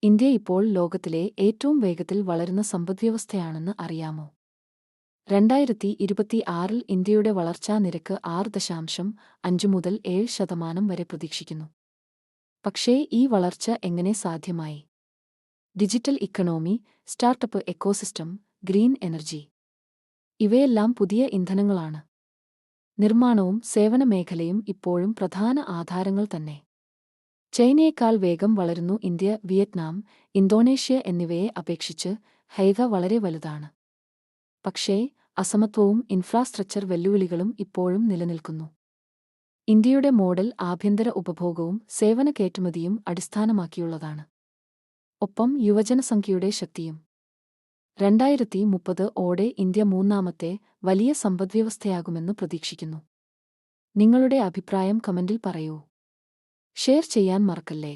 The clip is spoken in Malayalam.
ഇന്ത്യ ഇപ്പോൾ ലോകത്തിലെ ഏറ്റവും വേഗത്തിൽ വളരുന്ന സമ്പദ്വ്യവസ്ഥയാണെന്ന് അറിയാമോ? 2026-ൽ ഇന്ത്യയുടെ വളർച്ചാ നിരക്ക് 6.5 മുതൽ 7% വരെ പ്രതീക്ഷിക്കുന്നു. പക്ഷേ ഈ വളർച്ച എങ്ങനെ സാധ്യമായി? Digital economy, startup ecosystem, green energy. ഇവയെല്ലാം പുതിയ ഇന്ധനങ്ങളാണ്. നിർമ്മാണവും സേവന മേഖലയും ഇപ്പോഴും പ്രധാന ആധാരങ്ങൾ തന്നെ. ചൈനയേക്കാൾ വേഗം വളരുന്നു ഇന്ത്യ. വിയറ്റ്നാം, ഇന്തോനേഷ്യ എന്നിവയെ അപേക്ഷിച്ച് ഹൈക വളരെ വലുതാണ്. പക്ഷേ അസമത്വവും ഇൻഫ്രാസ്ട്രക്ചർ വെല്ലുവിളികളും ഇപ്പോഴും നിലനിൽക്കുന്നു. ഇന്ത്യയുടെ മോഡൽ ആഭ്യന്തര ഉപഭോഗവും സേവന കയറ്റുമതിയും അടിസ്ഥാനമാക്കിയുള്ളതാണ്. ഒപ്പം യുവജനസംഖ്യയുടെ ശക്തിയും. 2030-ഓടെ ഇന്ത്യ മൂന്നാമത്തെ വലിയ സമ്പദ്വ്യവസ്ഥയാകുമെന്ന് പ്രതീക്ഷിക്കുന്നു. നിങ്ങളുടെ അഭിപ്രായം കമന്റിൽ പറയൂ. ഷെയർ ചെയ്യാൻ മറക്കല്ലേ.